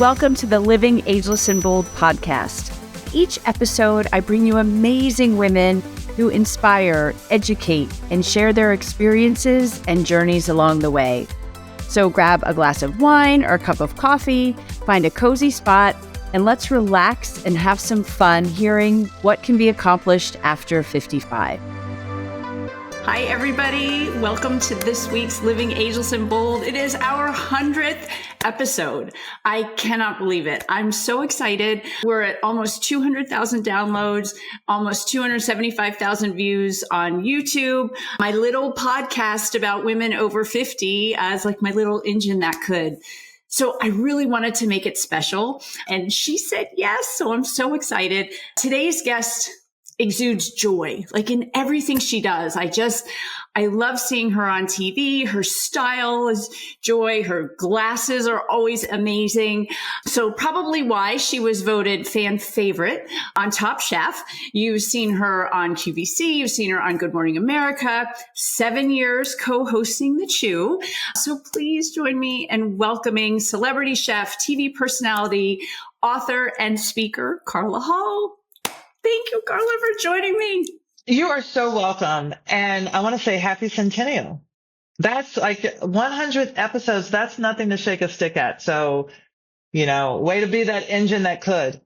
Welcome to the Living Ageless and Bold podcast. Each episode, I bring you amazing women who inspire, educate, and share their experiences and journeys along the way. So grab a glass of wine or a cup of coffee, find a cozy spot, and let's relax and have some fun hearing what can be accomplished after 55. Hi, everybody. Welcome to this week's Living Ageless and Bold. It is our 100th episode. I cannot believe it. I'm so excited. We're at almost 200,000 downloads, almost 275,000 views on YouTube. My little podcast about women over 50 as like my little engine that could. So I really wanted to make it special. And she said yes. So I'm so excited. Today's guest exudes joy, like in everything she does. I love seeing her on TV. Her style is joy. Her glasses are always amazing. So probably why she was voted fan favorite on Top Chef. You've seen her on QVC. You've seen her on Good Morning America. 7 years co-hosting The Chew. So please join me in welcoming celebrity chef, TV personality, author, and speaker, Carla Hall. Thank you, Carla, for joining me. You are so welcome. And I want to say happy centennial. That's like 100 episodes. That's nothing to shake a stick at. So, way to be that engine that could.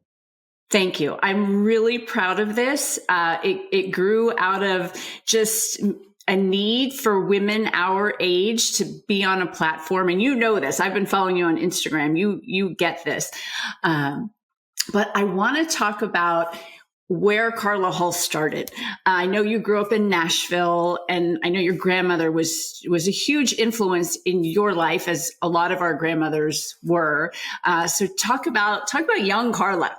Thank you. I'm really proud of this. It grew out of just a need for women our age to be on a platform. And you know this. I've been following you on Instagram. You get this. But I want to talk about where Carla Hall started. I know you grew up in Nashville, and I know your grandmother was a huge influence in your life, as a lot of our grandmothers were. So talk about young Carla.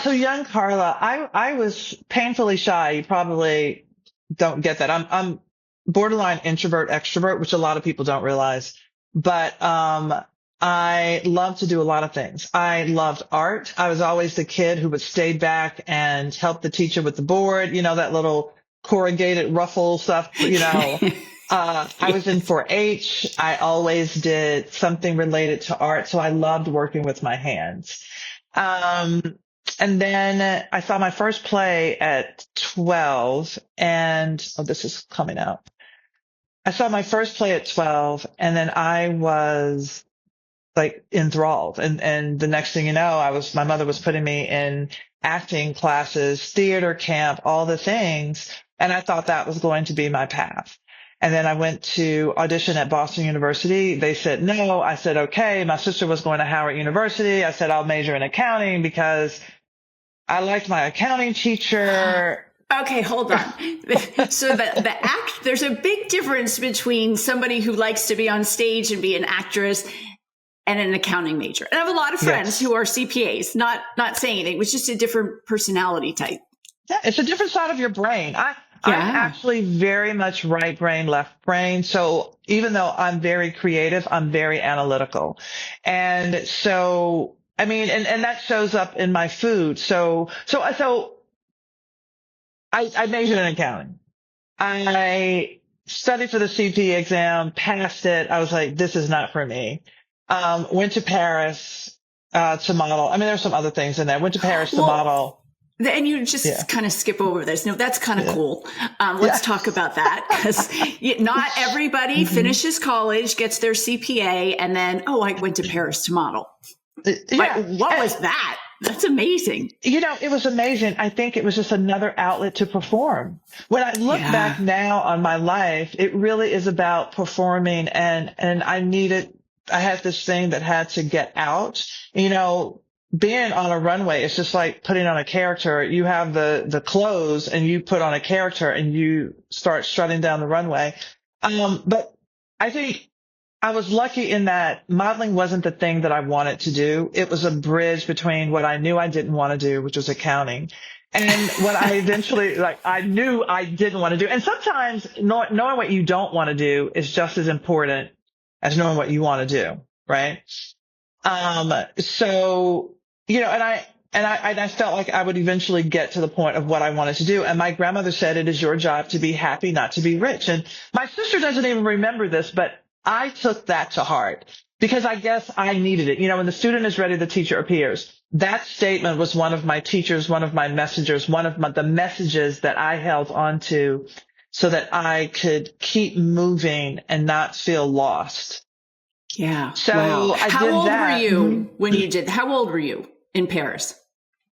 So young Carla, I was painfully shy. You probably don't get that. I'm borderline introvert, extrovert, which a lot of people don't realize. But I love to do a lot of things. I loved art. I was always the kid who would stay back and help the teacher with the board, that little corrugated ruffle stuff, I was in 4-H. I always did something related to art. So I loved working with my hands. And then I saw my first play at 12 this is coming out. I saw my first play at 12 and then I was like enthralled. And the next thing you know, my mother was putting me in acting classes, theater camp, all the things. And I thought that was going to be my path. And then I went to audition at Boston University. They said no. I said, okay. My sister was going to Howard University. I said, I'll major in accounting because I liked my accounting teacher. Okay, hold on. So there's a big difference between somebody who likes to be on stage and be an actress and an accounting major. And I have a lot of friends who are CPAs, not saying anything. It was just a different personality type. Yeah, it's a different side of your brain. I'm actually very much right brain, left brain. So even though I'm very creative, I'm very analytical. And so, and that shows up in my food. So I majored in accounting. I studied for the CPA exam, passed it. I was like, this is not for me. Went to Paris to model. There's some other things in there. Went to Paris to model. And you just kind of skip over this. No, that's kind of cool. Let's talk about that, because not everybody finishes college, gets their CPA, and then, I went to Paris to model. What was that? That's amazing. It was amazing. I think it was just another outlet to perform. When I look back now on my life, it really is about performing, and I had this thing that had to get out. Being on a runway is just like putting on a character. You have the clothes and you put on a character and you start strutting down the runway. But I think I was lucky in that modeling wasn't the thing that I wanted to do. It was a bridge between what I knew I didn't want to do, which was accounting, and what I eventually, I knew I didn't want to do. And sometimes knowing what you don't want to do is just as important as knowing what you want to do, right? So, and I felt like I would eventually get to the point of what I wanted to do. And my grandmother said, it is your job to be happy, not to be rich. And my sister doesn't even remember this, but I took that to heart because I guess I needed it. When the student is ready, the teacher appears. That statement was one of my teachers, one of my messengers, the messages that I held on to so that I could keep moving and not feel lost. Yeah. So wow. I How did old that. were you when you did? How old were you in Paris?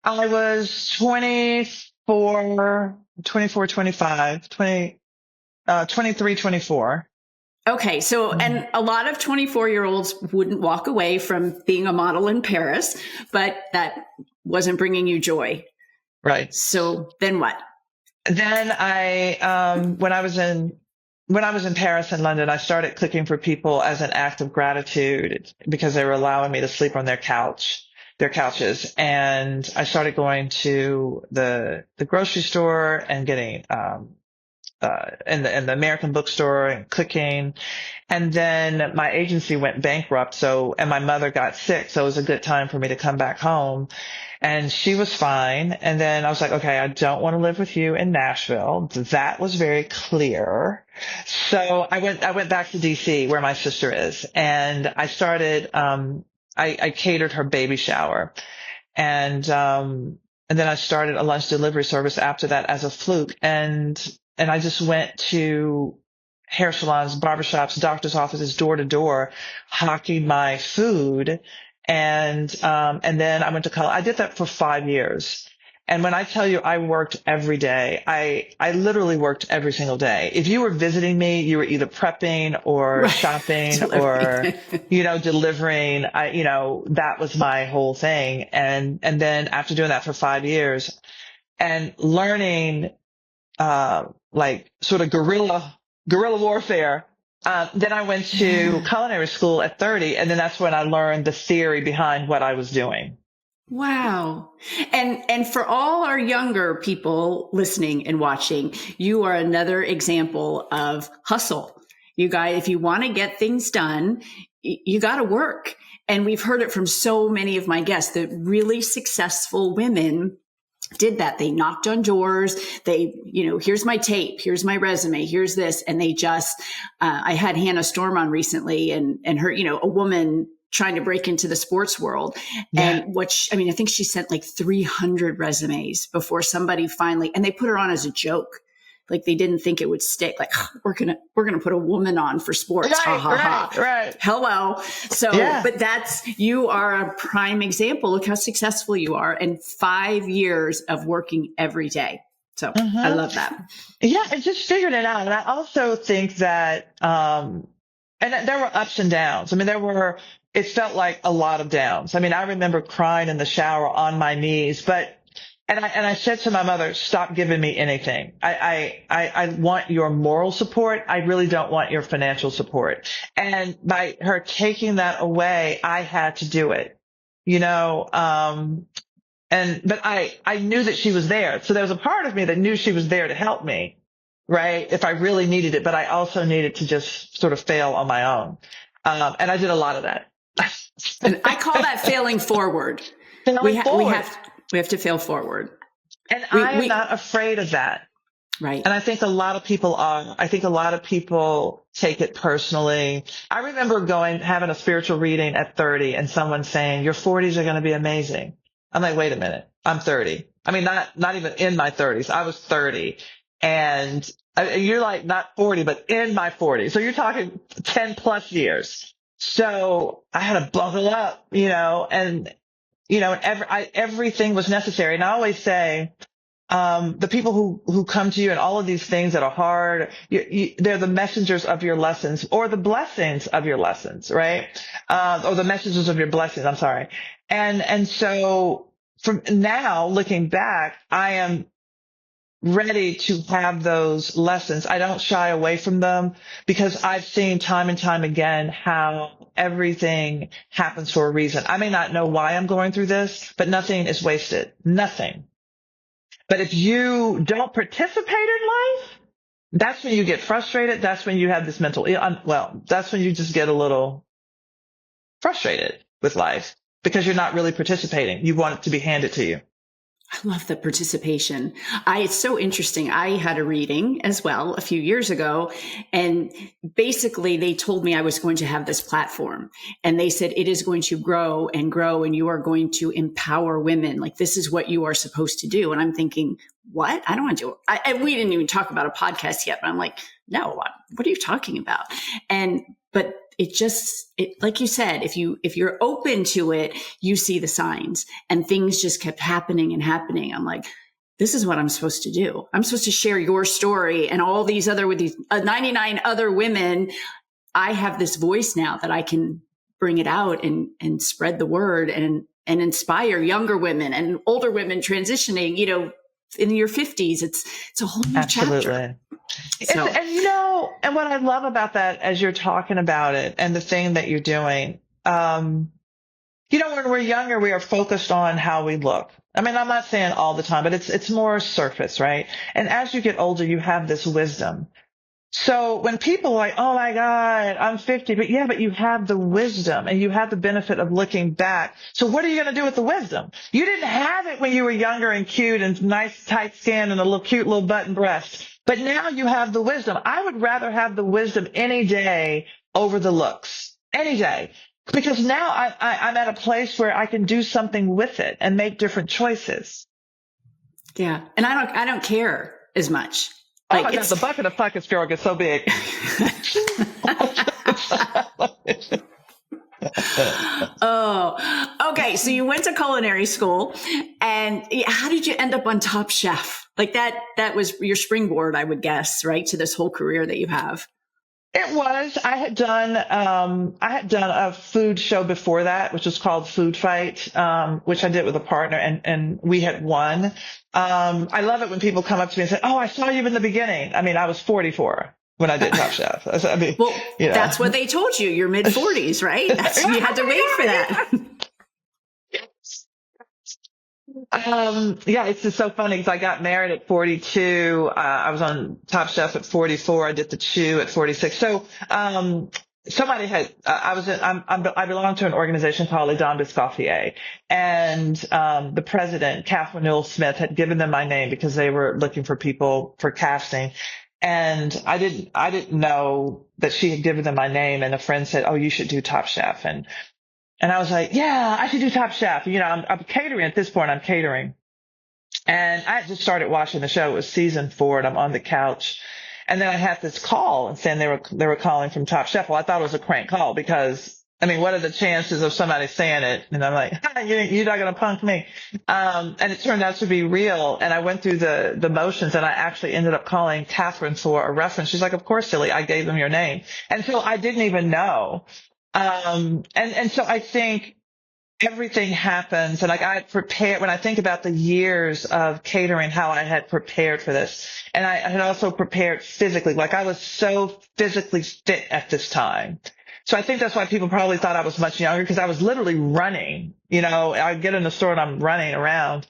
I was 23, 24. Okay. So, and a lot of 24-year-olds wouldn't walk away from being a model in Paris, but that wasn't bringing you joy. Right. So then what? Then when I was in Paris and London, I started cooking for people as an act of gratitude because they were allowing me to sleep on their couches. And I started going to the grocery store and getting, in the American bookstore and cooking. And then my agency went bankrupt. And my mother got sick. So it was a good time for me to come back home, and she was fine. And then I was like, okay, I don't want to live with you in Nashville. That was very clear. So I went back to DC where my sister is, and I started, I catered her baby shower, and then I started a lunch delivery service after that as a fluke. And I just went to hair salons, barbershops, doctor's offices, door to door, hawking my food. And then I went to college. I did that for 5 years. And when I tell you I worked every day, I literally worked every single day. If you were visiting me, you were either prepping or shopping or, delivering. That was my whole thing. And then after doing that for 5 years and learning, like sort of guerrilla warfare, then I went to culinary school at 30. And then that's when I learned the theory behind what I was doing. Wow. And for all our younger people listening and watching, you are another example of hustle. You guys, if you want to get things done, you got to work. And we've heard it from so many of my guests that really successful women did that. They knocked on doors. They, here's my tape, here's my resume, here's this. And they just, I had Hannah Storm on recently and her, a woman trying to break into the sports world. Yeah. And I think she sent like 300 resumes before somebody finally, and they put her on as a joke. Like they didn't think it would stick. Like we're going to put a woman on for sports. Right. Hello. So, yeah. But you are a prime example. Look how successful you are. And 5 years of working every day. So I love that. Yeah. I just figured it out. And I also think that, and there were ups and downs. I mean, it felt like a lot of downs. I mean, I remember crying in the shower on my knees, and I said to my mother, stop giving me anything. I want your moral support. I really don't want your financial support. And by her taking that away, I had to do it, but I knew that she was there. So there was a part of me that knew she was there to help me, right? If I really needed it, but I also needed to just sort of fail on my own. And I did a lot of that. And I call that failing forward. We have to fail forward. And I am not afraid of that. Right. And I think a lot of people are. I think a lot of people take it personally. I remember having a spiritual reading at 30 and someone saying, your 40s are going to be amazing. I'm like, wait a minute. I'm 30. I mean, not even in my 30s. I was 30. And you're like not 40, but in my 40s. So you're talking 10 plus years. So I had to buckle up, and everything was necessary. And I always say, the people who come to you and all of these things that are hard, they're the messengers of your lessons or the blessings of your lessons, right? Or the messengers of your blessings. I'm sorry. And so from now looking back, I am ready to have those lessons. I don't shy away from them because I've seen time and time again how everything happens for a reason. I may not know why I'm going through this, but nothing is wasted. Nothing. But if you don't participate in life, that's when you get frustrated. That's when you have this that's when you just get a little frustrated with life because you're not really participating. You want it to be handed to you. I love the participation. It's so interesting. I had a reading as well a few years ago, and basically they told me I was going to have this platform, and they said it is going to grow and grow, and you are going to empower women. Like, this is what you are supposed to do. And I'm thinking, what? I don't want to do it. And we didn't even talk about a podcast yet, but I'm like, no, what are you talking about? But like you said, if you're open to it, you see the signs, and things just kept happening and happening. I'm like, this is what I'm supposed to do. I'm supposed to share your story and all these with these 99 other women. I have this voice now that I can bring it out and spread the word and inspire younger women and older women transitioning, in your 50s. It's a whole new chapter. So, and what I love about that, as you're talking about it and the thing that you're doing, when we're younger, we are focused on how we look. I mean, I'm not saying all the time, but it's more surface, right? And as you get older, you have this wisdom. So when people are like, oh my God, I'm 50, but you have the wisdom and you have the benefit of looking back. So what are you going to do with the wisdom? You didn't have it when you were younger and cute and nice tight skin and a cute little button breast. But now you have the wisdom. I would rather have the wisdom any day over the looks, any day, because now I'm at a place where I can do something with it and make different choices. Yeah. And I don't care as much. Oh my God, the bucket of fuck is so big. Oh, okay. So you went to culinary school, and how did you end up on Top Chef? Like that was your springboard, I would guess, right? To this whole career that you have. It was. I had done a food show before that, which was called Food Fight, which I did with a partner, and we had won. I love it when people come up to me and say, "Oh, I saw you in the beginning." I mean, I was 44 when I did Top Chef. I mean, well, that's what they told you. You're mid 40s, right? You had to wait for that. It's just so funny because I got married at 42. I was on Top Chef at 44. I did the Chew at 46. So, somebody had, I belong to an organization called Les Dames d'Escoffier, and, the president, Catherine Newell Smith, had given them my name because they were looking for people for casting. And I didn't know that she had given them my name, and a friend said, "Oh, you should do Top Chef." And I was like, yeah, I should do Top Chef. I'm catering at this point. I'm catering. And I just started watching the show. It was season 4, and I'm on the couch. And then I had this call and saying they were calling from Top Chef. Well, I thought it was a crank call because, I mean, what are the chances of somebody saying it? And I'm like, you're not going to punk me. And it turned out to be real. And I went through the motions, and I actually ended up calling Catherine for a reference. She's like, "Of course, silly. I gave them your name." And so I didn't even know. And so I think everything happens, and like I prepared, when I think about the years of catering, how I had prepared for this, and I had also prepared physically, like I was so physically fit at this time. So I think that's why people probably thought I was much younger, because I was literally running, I'd get in the store and I'm running around.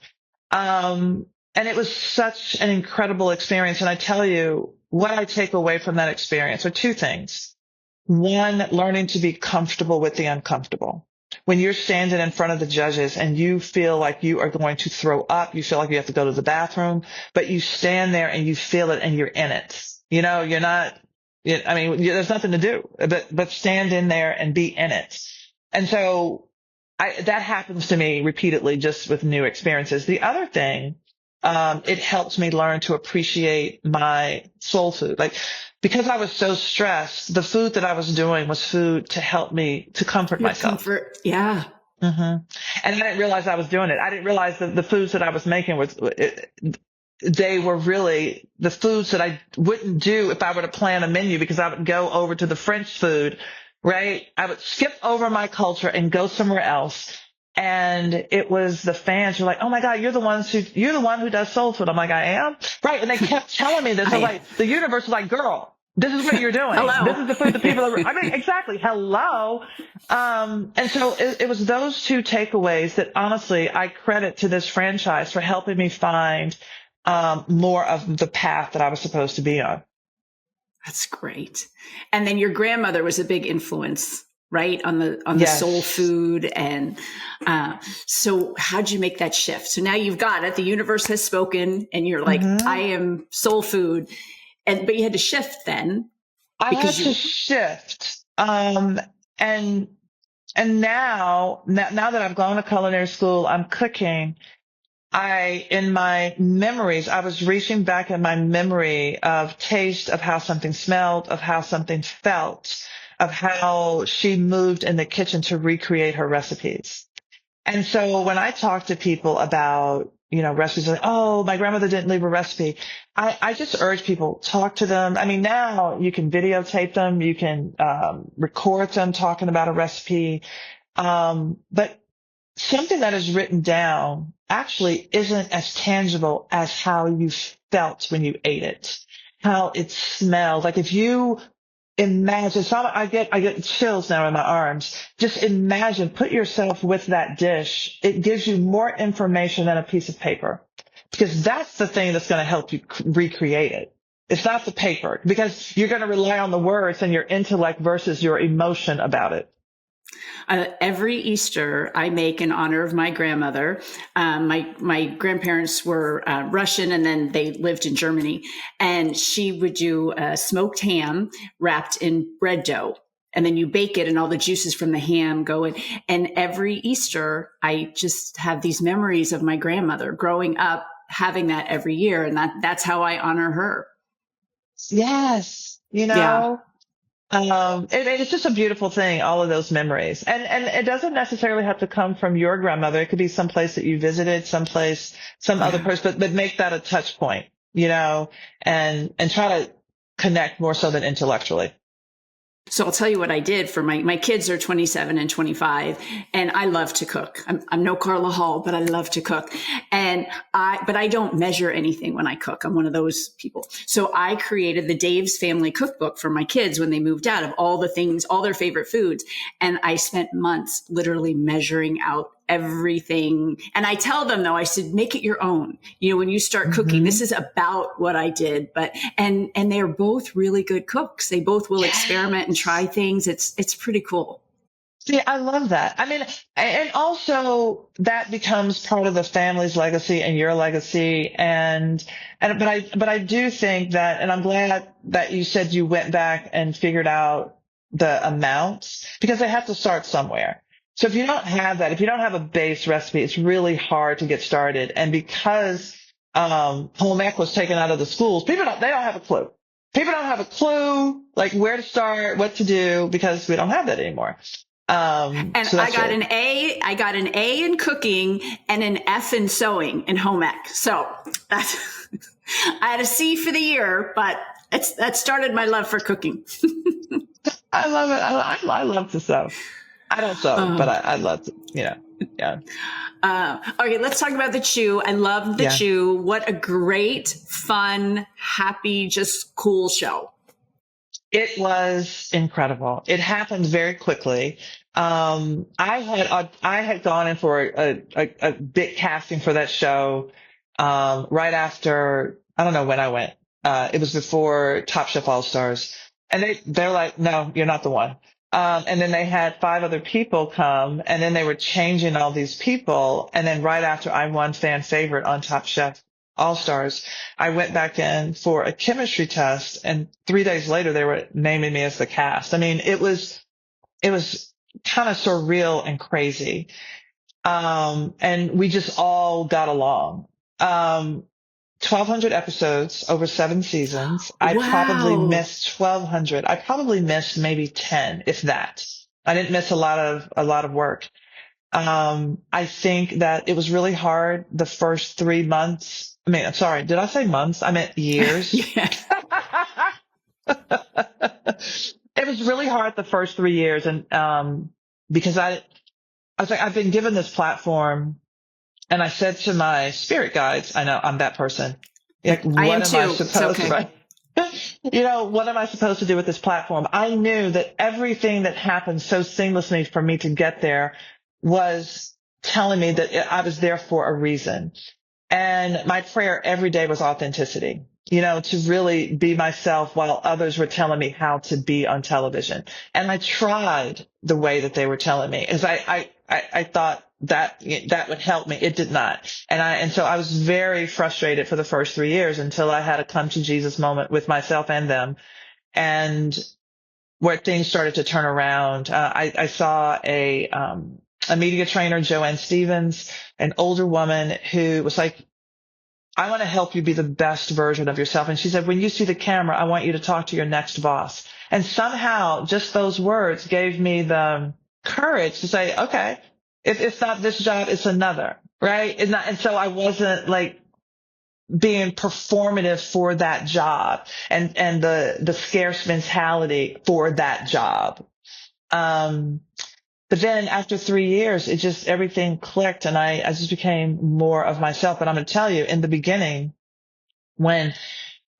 And it was such an incredible experience. And I tell you, what I take away from that experience are 2 things. One, learning to be comfortable with the uncomfortable. When you're standing in front of the judges and you feel like you are going to throw up, you feel like you have to go to the bathroom, but you stand there and you feel it and you're in it. You're not, there's nothing to do, but stand in there and be in it. And so that happens to me repeatedly just with new experiences. The other thing, it helps me learn to appreciate my soul food. Like, because I was so stressed, the food that I was doing was food to help me to comfort myself. Comfort, yeah. Mm-hmm. And I didn't realize I was doing it. I didn't realize that the foods that I was making they were really the foods that I wouldn't do if I were to plan a menu, because I would go over to the French food, right? I would skip over my culture and go somewhere else. And it was the fans who were like, "Oh my God, you're the one who does soul food." I'm like, "I am?" Right. And they kept telling me this. I was like, the universe was like, "Girl, this is what you're doing. Hello. This is the food that people are," I mean, exactly. Hello. And so it was those 2 takeaways that honestly I credit to this franchise for helping me find, more of the path that I was supposed to be on. That's great. And then your grandmother was a big influence right? On the soul Yes. food. And so how'd you make that shift? So now you've got it. The universe has spoken and you're like, I Hmm. am soul food. But you had to shift then I had because to you, shift. And now that I've gone to culinary school, I'm cooking. In my memories, I was reaching back in my memory of taste, of how something smelled, of how something felt, of how she moved in the kitchen to recreate her recipes. And so when I talk to people about, recipes like, oh, my grandmother didn't leave a recipe, I just urge people, talk to them. I mean, now you can videotape them, you can record them talking about a recipe. But something that is written down actually isn't as tangible as how you felt when you ate it, how it smelled. Like if you imagine, so I get chills now in my arms. Just imagine, put yourself with that dish. It gives you more information than a piece of paper because that's the thing that's going to help you recreate it. It's not the paper because you're going to rely on the words and your intellect versus your emotion about it. every Easter I make in honor of my grandmother. My grandparents were Russian, and then they lived in Germany. And she would do smoked ham wrapped in bread dough, and then you bake it, and all the juices from the ham go in. And every Easter, I just have these memories of my grandmother growing up having that every year, and that's how I honor her. Yes. Yeah. It's just a beautiful thing, all of those memories. And it doesn't necessarily have to come from your grandmother. It could be someplace that you visited, someplace, some other Yeah. person, but make that a touch point, and try to connect more so than intellectually. So I'll tell you what I did for my kids are 27 and 25, and I love to cook. I'm no Carla Hall, but I love to cook. But I don't measure anything when I cook. I'm one of those people. So I created the Dave's Family Cookbook for my kids when they moved out of all the things, all their favorite foods. And I spent months literally measuring out everything. And I tell them though, I said, make it your own. When you start cooking, Mm-hmm. this is about what I did, and they're both really good cooks. They both will experiment and try Yes. things. It's pretty cool. See, I love that. I mean, and also that becomes part of the family's legacy and your legacy. But I do think that, and I'm glad that you said you went back and figured out the amounts because they have to start somewhere. So if you don't have that, if you don't have a base recipe, it's really hard to get started. And because, home ec was taken out of the schools, they don't have a clue. People don't have a clue, like where to start, what to do, because we don't have that anymore. And So I that's got really, an A. I got an A in cooking and an F in sewing in home ec. So that's, I had a C for the year, but that started my love for cooking. I love it. I love to sew. I don't sew, but Oh. I love to, yeah, Okay, let's talk about the chew. I love the yeah. chew. What a great, fun, happy, just cool show. It was incredible. It happened very quickly. I had gone in for a big casting for that show, right after, I don't know when I went. It was before Top Chef All Stars, and they're like, no, you're not the one. And then they had 5 other people come, and then they were changing all these people. And then right after I won fan favorite on Top Chef All Stars, I went back in for a chemistry test, and 3 days later they were naming me as the cast. I mean, it was kind of surreal and crazy. And we just all got along. 1,200 episodes over 7 seasons. I probably Wow. missed 1,200. I probably missed maybe 10, if that. I didn't miss a lot of work. I think that it was really hard the first 3 months. I mean, I'm sorry. Did I say months? I meant years. Yeah. It was really hard the first 3 years. And, because I was like, I've been given this platform, and I said to my spirit guides, I know I'm that person. Like, I am what am I too. It's supposed okay. to, what am I supposed to do with this platform? I knew that everything that happened so seamlessly for me to get there was telling me that I was there for a reason. And my prayer every day was authenticity. to really be myself while others were telling me how to be on television. And I tried the way that they were telling me, as I thought that would help me. It did not. And so I was very frustrated for the first 3 years until I had a come to Jesus moment with myself and them. And where things started to turn around, I saw a media trainer, Joanne Stevens, an older woman who was like, I want to help you be the best version of yourself. And she said, when you see the camera, I want you to talk to your next boss. And somehow just those words gave me the courage to say, okay, if it's not this job, it's another, right? And so I wasn't like being performative for that job and the scarce mentality for that job. But then after 3 years, everything clicked and I just became more of myself. But I'm going to tell you, in the beginning, when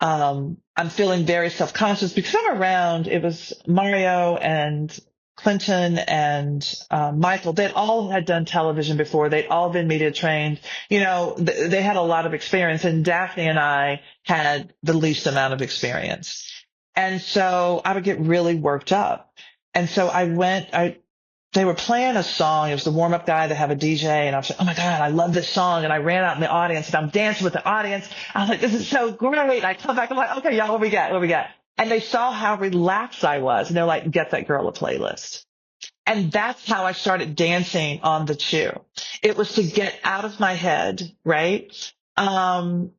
I'm feeling very self-conscious because I'm around, it was Mario and Clinton and Michael. They'd all had done television before. They'd all been media trained. They had a lot of experience, and Daphne and I had the least amount of experience. And so I would get really worked up. And so they were playing a song. It was the warm-up guy. They have a DJ. And I was like, oh my God, I love this song. And I ran out in the audience and I'm dancing with the audience. I was like, this is so great. And I come back. I'm like, okay, y'all, what we got? And they saw how relaxed I was. And they're like, get that girl a playlist. And that's how I started dancing on the Chew. It was to get out of my head, right? And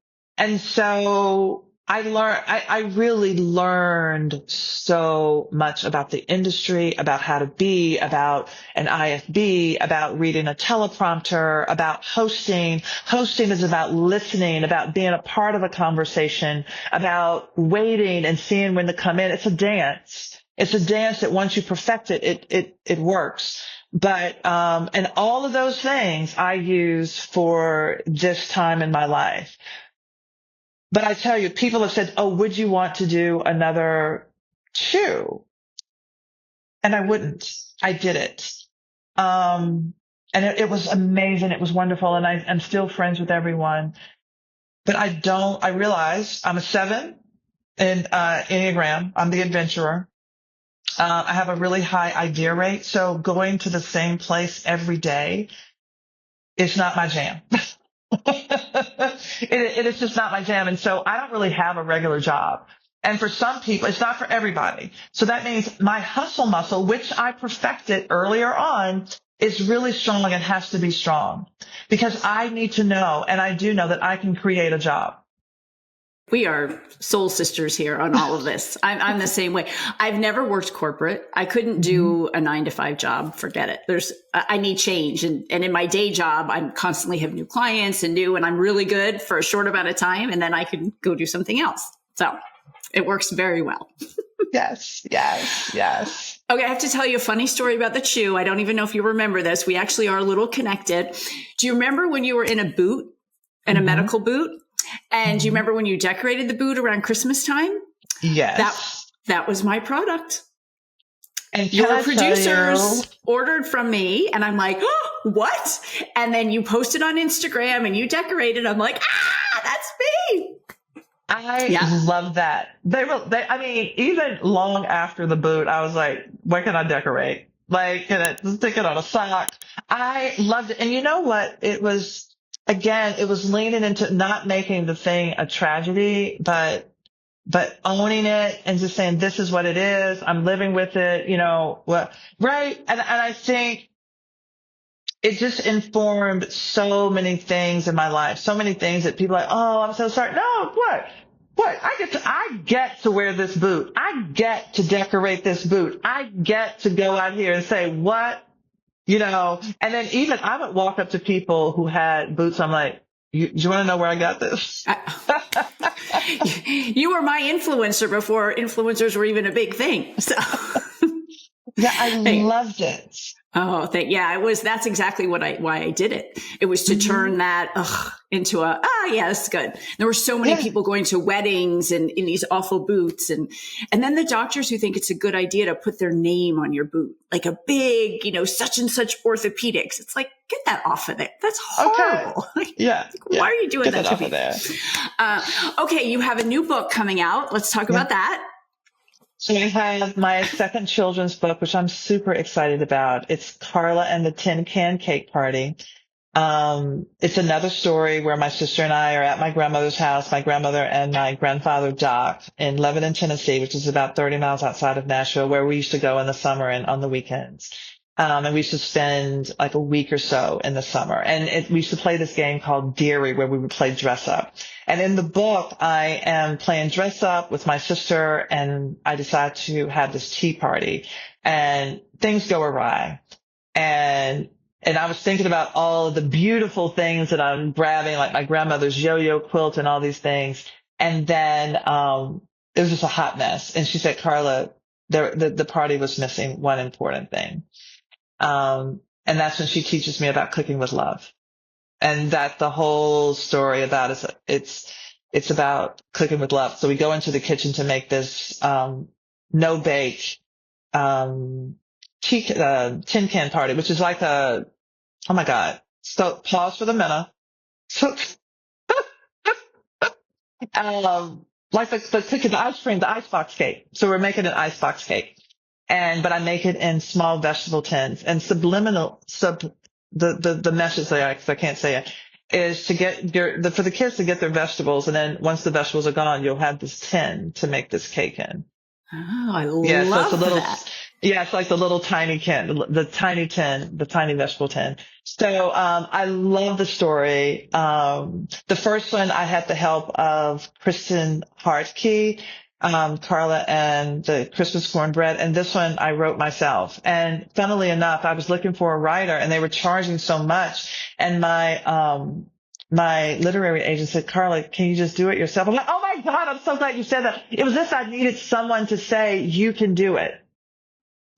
so I really learned so much about the industry, about how to be, about an IFB, about reading a teleprompter, about hosting. Hosting is about listening, about being a part of a conversation, about waiting and seeing when to come in. It's a dance. It's a dance that once you perfect it, it works. But, and all of those things I use for this time in my life. But I tell you, people have said, oh, would you want to do another Chew? And I wouldn't. I did it. And it was amazing. It was wonderful. And I'm still friends with everyone. But I realize I'm a 7 in Enneagram. I'm the adventurer. I have a really high idea rate. So going to the same place every day is not my jam. It is just not my jam. And so I don't really have a regular job. And for some people, it's not for everybody. So that means my hustle muscle, which I perfected earlier on, is really strong and has to be strong because I need to know, and I do know that I can create a job. We are soul sisters here on all of this. I'm the same way. I've never worked corporate. I couldn't do a 9-to-5 job. Forget it. I need change. And in my day job, I constantly have new clients and I'm really good for a short amount of time. And then I can go do something else. So it works very well. Yes. Okay. I have to tell you a funny story about the Chew. I don't even know if you remember this. We actually are a little connected. Do you remember when you were in a boot, in a medical boot? And do you remember when you decorated the boot around Christmas time? Yes. That was my product. And your producers ordered from me and I'm like, oh, what? And then you posted on Instagram and you decorated. I'm like, that's me. I love that. I mean, even long after the boot, I was like, what can I decorate? Like, can I stick it on a sock? I loved it. And you know what? It was leaning into not making the thing a tragedy, but owning it and just saying, this is what it is. I'm living with it, right. And I think it just informed so many things in my life, so many things that people are like, oh, I'm so sorry. No, what? I get to wear this boot. I get to decorate this boot. I get to go out here and say, what? And then even I would walk up to people who had boots. I'm like, you want to know where I got this? You were my influencer before influencers were even a big thing. So yeah, I loved it. Oh, that's exactly why I did it. It was to turn that into that's good. There were so many people going to weddings and in these awful boots. And then the doctors who think it's a good idea to put their name on your boot, like a big, such and such orthopedics. It's like, get that off of it. That's horrible. Okay. Yeah. Why are you doing get that to me? Okay. You have a new book coming out. Let's talk about that. So I have my second children's book, which I'm super excited about. It's Carla and the Tin Can Cake Party. It's another story where my sister and I are at my grandmother's house, my grandmother and my grandfather Doc in Lebanon, Tennessee, which is about 30 miles outside of Nashville, where we used to go in the summer and on the weekends. And we used to spend like a week or so in the summer. And we used to play this game called Deary, where we would play dress up. And in the book, I am playing dress up with my sister, and I decide to have this tea party, and things go awry. And I was thinking about all of the beautiful things that I'm grabbing, like my grandmother's yo-yo quilt and all these things. And then, it was just a hot mess. And she said, Carla, the party was missing one important thing. And that's when she teaches me about cooking with love. And that the whole story about it's about cooking with love. So we go into the kitchen to make this, no bake, tin can party, which is like oh my God. So pause for the minute. So, like the cooking, the ice cream, the icebox cake. So we're making an icebox cake. But I make it in small vegetable tins, and the message there, because I can't say it, is to get for the kids to get their vegetables. And then once the vegetables are gone, you'll have this tin to make this cake in. Oh, I love that. Yeah, it's like the little tiny can, the tiny tin, the tiny vegetable tin. So, I love the story. The first one I had the help of Kristen Hartke, Carla and the Christmas cornbread. And this one I wrote myself. And funnily enough, I was looking for a writer, and they were charging so much. And my literary agent said, Carla, can you just do it yourself? I'm like, oh my God, I'm so glad you said that. It was this, I needed someone to say, you can do it.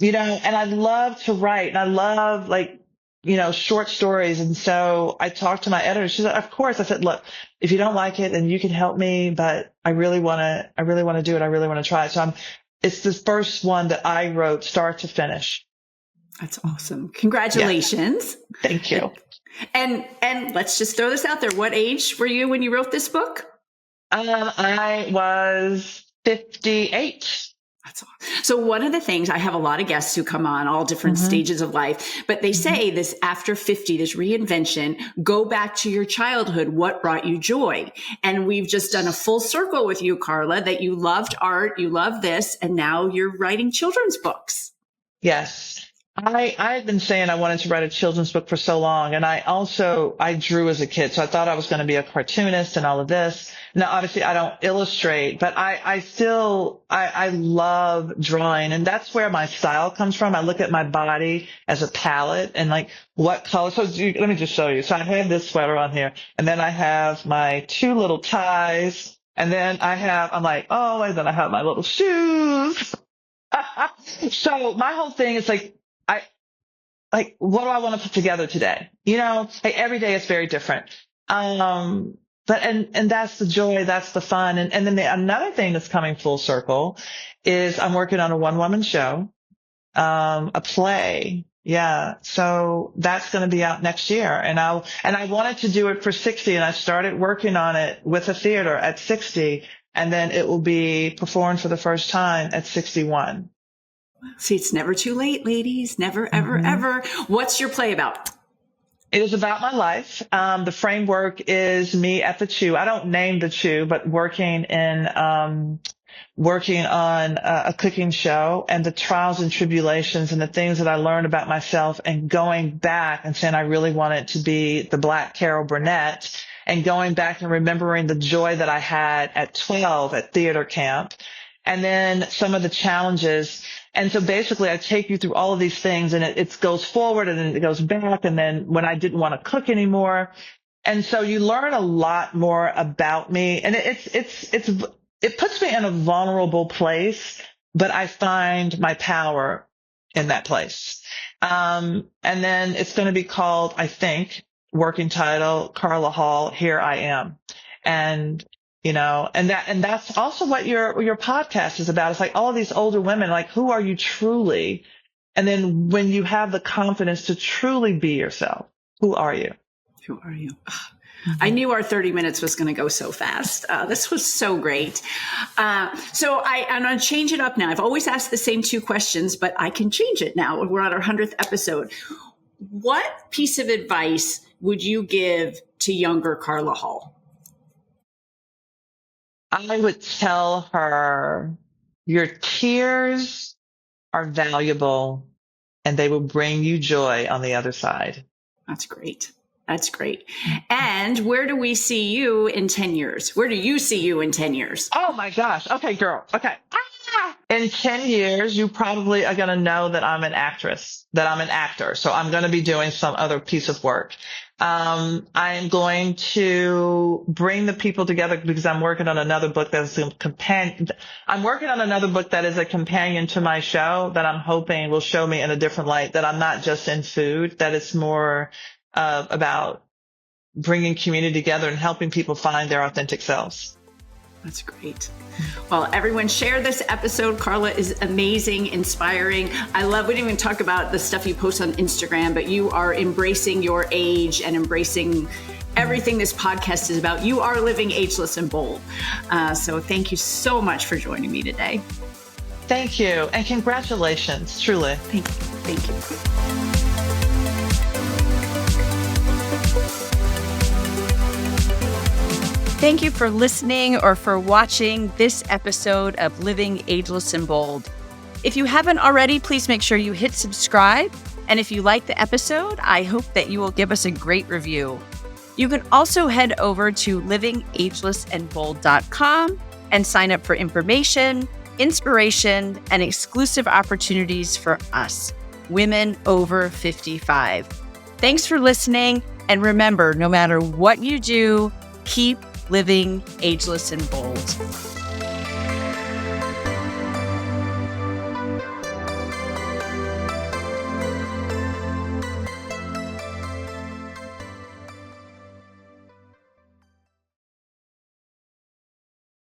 And I love to write, and I love short stories. And so I talked to my editor. She said, of course. I said, look, if you don't like it, then you can help me, but I really want to do it. I really want to try it. So it's the first one that I wrote start to finish. That's awesome. Congratulations. Yeah. Thank you. And let's just throw this out there. What age were you when you wrote this book? I was 58. That's all. So one of the things, I have a lot of guests who come on all different stages of life, but they say this after 50, this reinvention, go back to your childhood. What brought you joy? And we've just done a full circle with you, Carla, that you loved art, you love this, and now you're writing children's books. Yes. I had been saying I wanted to write a children's book for so long. And I drew as a kid. So I thought I was going to be a cartoonist and all of this. Now, obviously I don't illustrate, but I love drawing, and that's where my style comes from. I look at my body as a palette and like what color. So let me just show you. So I have this sweater on here, and then I have my two little ties, and then I have my little shoes. So my whole thing is what do I want to put together today? Every day is very different. But that's the joy, that's the fun. And then another thing that's coming full circle is I'm working on a one-woman show, a play. Yeah. So that's going to be out next year. And I wanted to do it for 60, and I started working on it with a theater at 60, and then it will be performed for the first time at 61. See, it's never too late, ladies. Never, ever, ever. What's your play about? It is about my life. The framework is me at the Chew. I don't name the Chew, but working on a cooking show, and the trials and tribulations and the things that I learned about myself, and going back and saying I really wanted to be the Black Carol Burnett, and going back and remembering the joy that I had at 12 at theater camp, and then some of the challenges. And so basically I take you through all of these things, and it goes forward and then it goes back. And then when I didn't want to cook anymore. And so you learn a lot more about me, and it puts me in a vulnerable place, but I find my power in that place. And then it's going to be called, I think, working title, Carla Hall, Here I Am. And, and that's also what your podcast is about. It's like all of these older women, like, who are you truly? And then when you have the confidence to truly be yourself, who are you? Who are you? I knew our 30 minutes was going to go so fast. This was so great. So I'm going to change it up now. I've always asked the same 2 questions, but I can change it now. We're on our 100th episode. What piece of advice would you give to younger Carla Hall? I would tell her your tears are valuable and they will bring you joy on the other side. That's great. That's great. And where do we see you in 10 years? Where do you see you in 10 years? Oh my gosh. Okay, girl. Okay. In 10 years, you probably are going to know that I'm an actress, that I'm an actor. So I'm going to be doing some other piece of work. I am going to bring the people together because I'm working on another book that's a companion. I'm working on another book that is a companion to my show that I'm hoping will show me in a different light, that I'm not just in food, that it's more about bringing community together and helping people find their authentic selves. That's great. Well, everyone share this episode. Carla is amazing, inspiring. We didn't even talk about the stuff you post on Instagram, but you are embracing your age and embracing everything this podcast is about. You are living ageless and bold. So thank you so much for joining me today. Thank you. And congratulations, truly. Thank you. Thank you. Thank you for listening or for watching this episode of Living Ageless and Bold. If you haven't already, please make sure you hit subscribe. And if you like the episode, I hope that you will give us a great review. You can also head over to livingagelessandbold.com and sign up for information, inspiration, and exclusive opportunities for us, women over 55. Thanks for listening. And remember, no matter what you do, keep living ageless and bold.